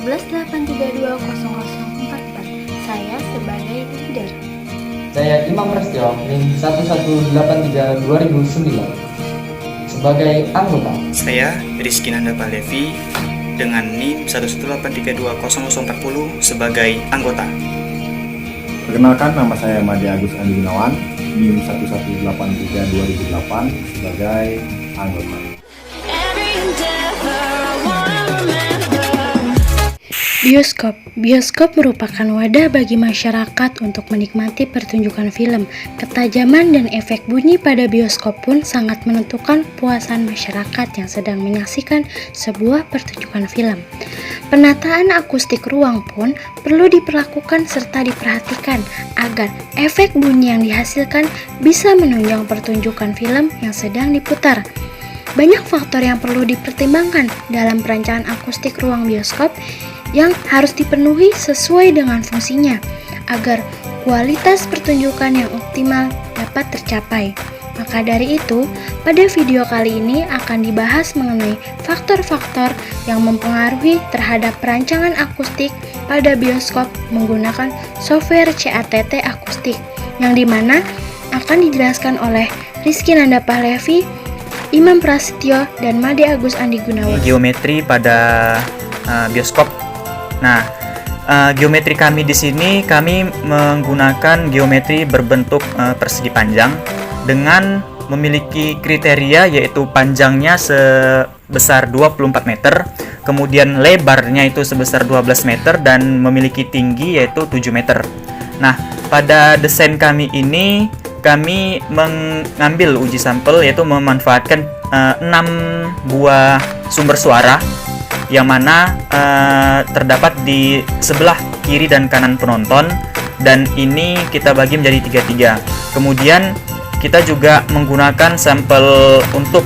118320044. Saya sebagai leader. Saya Imam Prasetyo, NIM 1183-2009 sebagai anggota. Saya Rizky Nanda Palevi dengan NIM 118320040 sebagai anggota. Perkenalkan, nama saya Made Agus Andi Gunawan, NIM 1183-2008 sebagai anggota. Bioskop. Bioskop merupakan wadah bagi masyarakat untuk menikmati pertunjukan film. Ketajaman dan efek bunyi pada bioskop pun sangat menentukan puasan masyarakat yang sedang menyaksikan sebuah pertunjukan film. Penataan akustik ruang pun perlu diperlakukan serta diperhatikan agar efek bunyi yang dihasilkan bisa menunjang pertunjukan film yang sedang diputar. Banyak faktor yang perlu dipertimbangkan dalam perancangan akustik ruang bioskop yang harus dipenuhi sesuai dengan fungsinya agar kualitas pertunjukan yang optimal dapat tercapai. Maka dari itu, pada video kali ini akan dibahas mengenai faktor-faktor yang mempengaruhi terhadap perancangan akustik pada bioskop menggunakan software CATT akustik, yang dimana akan dijelaskan oleh Rizky Nanda Palevi, Imam Prasetyo, dan Made Agus Andi Gunawan. Geometri pada bioskop. Nah, geometri kami di sini kami menggunakan geometri berbentuk persegi panjang dengan memiliki kriteria yaitu panjangnya sebesar 24 meter, kemudian lebarnya itu sebesar 12 meter dan memiliki tinggi yaitu 7 meter. Nah, pada desain kami ini kami mengambil uji sampel yaitu memanfaatkan 6 buah sumber suara yang mana terdapat di sebelah kiri dan kanan penonton, dan ini kita bagi menjadi 3-3. Kemudian kita juga menggunakan sampel untuk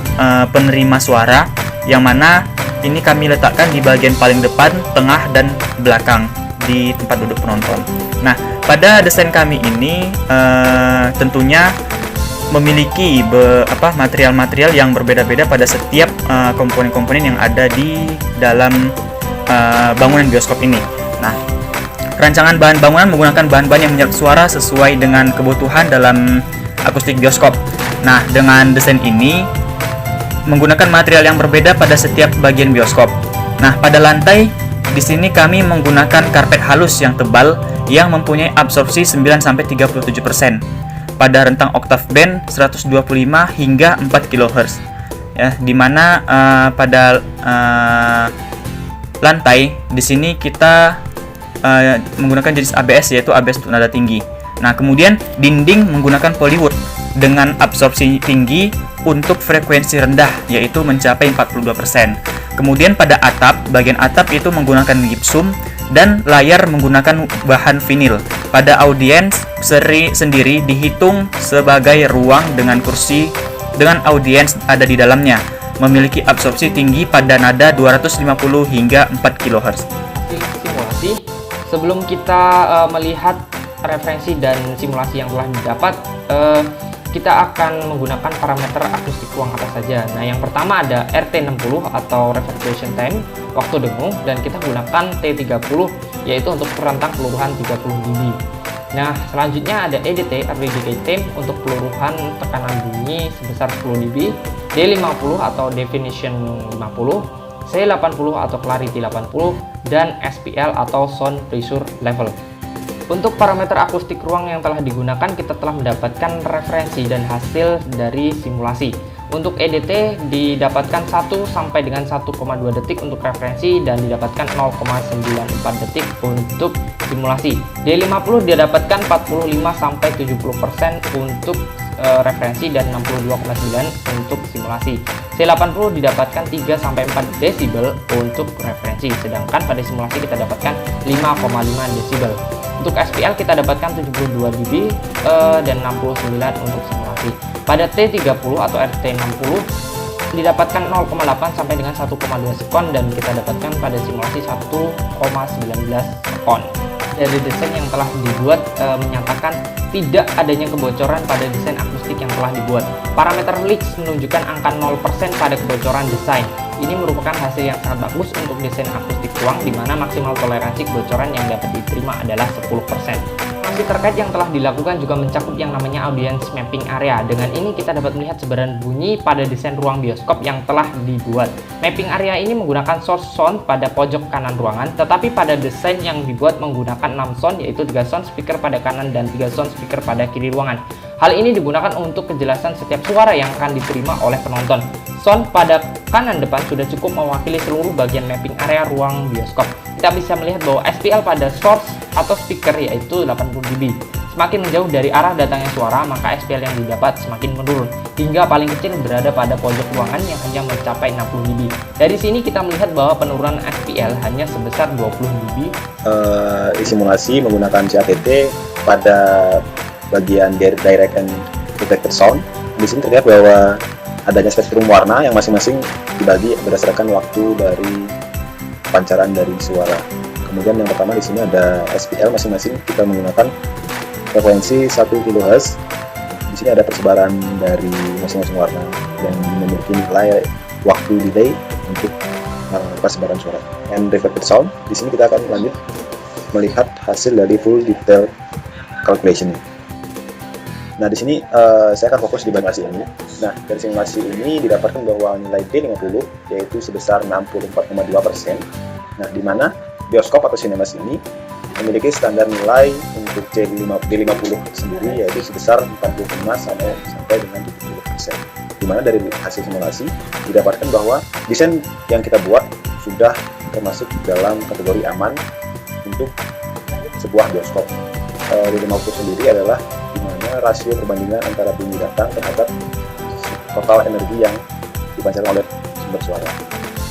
penerima suara yang mana ini kami letakkan di bagian paling depan, tengah, dan belakang di tempat duduk penonton. Nah, pada desain kami ini tentunya memiliki material-material yang berbeda-beda pada setiap komponen-komponen yang ada di dalam bangunan bioskop ini. Nah, rancangan bahan bangunan menggunakan bahan-bahan yang menyerap suara sesuai dengan kebutuhan dalam akustik bioskop. Nah, dengan desain ini menggunakan material yang berbeda pada setiap bagian bioskop. Nah, pada lantai di sini kami menggunakan karpet halus yang tebal yang mempunyai absorpsi 9-37%. Pada rentang oktav band 125 hingga 4 kHz, ya, dimana pada lantai di sini kita menggunakan jenis ABS yaitu ABS untuk nada tinggi. Nah, kemudian dinding menggunakan polywood dengan absorpsi tinggi untuk frekuensi rendah yaitu mencapai 42%. Kemudian pada atap, bagian atap itu menggunakan gipsum dan layar menggunakan bahan vinil. Pada audiens sendiri dihitung sebagai ruang dengan kursi dengan audiens ada di dalamnya, memiliki absorpsi tinggi pada nada 250 hingga 4 kHz. Simulasi. Sebelum kita melihat referensi dan simulasi yang telah didapat, kita akan menggunakan parameter akustik ruang atas saja. Nah, yang pertama ada RT60 atau reverberation time, waktu dengung, dan kita gunakan T30 yaitu untuk rentang peluruhan 30 dB. Nah, selanjutnya ada EDT, early decay time, untuk peluruhan tekanan bunyi sebesar 10 dB, D50 atau definition 50, C80 atau clarity 80, dan SPL atau sound pressure level. Untuk parameter akustik ruang yang telah digunakan, kita telah mendapatkan referensi dan hasil dari simulasi. Untuk EDT didapatkan 1 sampai dengan 1,2 detik untuk referensi dan didapatkan 0,94 detik untuk simulasi. D50 didapatkan 45 sampai 70% untuk referensi dan 62,9 untuk simulasi. C80 didapatkan 3 sampai 4 desibel untuk referensi, sedangkan pada simulasi kita dapatkan 5,5 desibel. Untuk SPL kita dapatkan 72 dB dan 69 untuk simulasi. Pada T30 atau RT60 didapatkan 0,8 sampai dengan 1,2 sekon dan kita dapatkan pada simulasi 1,19 sekon. dari desain yang telah dibuat menyatakan tidak adanya kebocoran pada desain akustik yang telah dibuat. Parameter leaks menunjukkan angka 0% pada kebocoran desain. Ini merupakan hasil yang sangat bagus untuk desain akustik ruang, di mana maksimal toleransi kebocoran yang dapat diterima adalah 10%. Masih terkait yang telah dilakukan juga mencakup yang namanya audience mapping area. Dengan ini kita dapat melihat sebaran bunyi pada desain ruang bioskop yang telah dibuat. Mapping area ini menggunakan source sound pada pojok kanan ruangan, tetapi pada desain yang dibuat menggunakan 6 sound, yaitu 3 sound speaker pada kanan dan 3 sound speaker pada kiri ruangan. Hal ini digunakan untuk kejelasan setiap suara yang akan diterima oleh penonton. Sound pada kanan depan sudah cukup mewakili seluruh bagian mapping area ruang bioskop. Kita bisa melihat bahwa SPL pada source atau speaker yaitu 80 dB. Semakin menjauh dari arah datangnya suara, maka SPL yang didapat semakin menurun, hingga paling kecil berada pada pojok ruangan yang hanya mencapai 60 dB. Dari sini kita melihat bahwa penurunan SPL hanya sebesar 20 dB. Di simulasi menggunakan CATT pada bagian direct and reflected sound. Di sini terlihat bahwa adanya spektrum warna yang masing-masing dibagi berdasarkan waktu dari pancaran dari suara. Kemudian yang pertama di sini ada SPL, masing-masing kita menggunakan frekuensi 1 kHz. Di sini ada persebaran dari masing-masing warna yang memiliki nilai waktu delay untuk persebaran suara. And reflected sound, di sini kita akan lanjut melihat hasil dari full detail calculation. Nah, di sini saya akan fokus di bagian simulasi ini. Nah, dari simulasi ini didapatkan bahwa nilai D50 yaitu sebesar 64,2%. Nah, di mana bioskop atau sinemas ini memiliki standar nilai untuk D50 sendiri yaitu sebesar 45 sampai dengan 70%. Di mana dari hasil simulasi didapatkan bahwa desain yang kita buat sudah termasuk dalam kategori aman untuk sebuah bioskop. D50 sendiri adalah dimana rasio perbandingan antara bunyi datang terhadap total energi yang dipancarkan oleh sumber suara.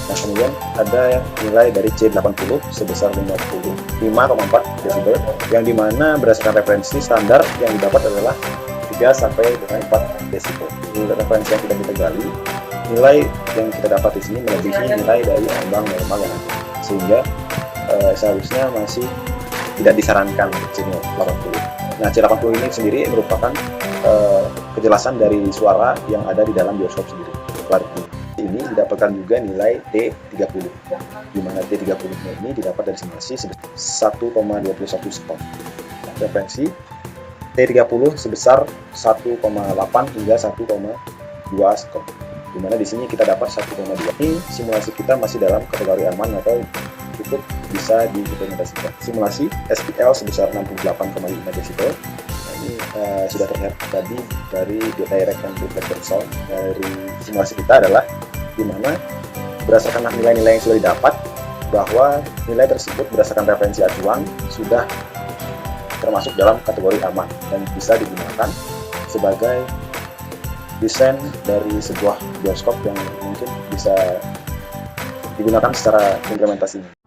Nah, kemudian ada yang nilai dari C80 sebesar 5,4 desibel, yang dimana berdasarkan referensi standar yang didapat adalah 3 sampai dengan 4 desibel. Nilai referensi yang kita gali, nilai yang kita dapat di sini melebihi nilai dari ambang normal yang ada, sehingga seharusnya masih tidak disarankan C80. Nah, C80 ini sendiri merupakan kejelasan dari suara yang ada di dalam bioskop sendiri. Clarity ini didapatkan juga nilai T30, di mana T30 ini didapat dari simulasi sebesar 1,21 sekon. Referensi T30 sebesar 1,8 hingga 1,2 sekon, di mana di sini kita dapat 1,2. Ini simulasi kita masih dalam kategori aman atau cukup bisa diimplementasikan. Simulasi SPL sebesar 68,5 desibel. Nah, ini sudah terlihat tadi dari direct and reflected sound dari simulasi kita adalah di mana berdasarkan nilai-nilai yang sudah didapat bahwa nilai tersebut berdasarkan referensi acuan sudah termasuk dalam kategori aman dan bisa digunakan sebagai desain dari sebuah bioskop yang mungkin bisa digunakan secara implementasi.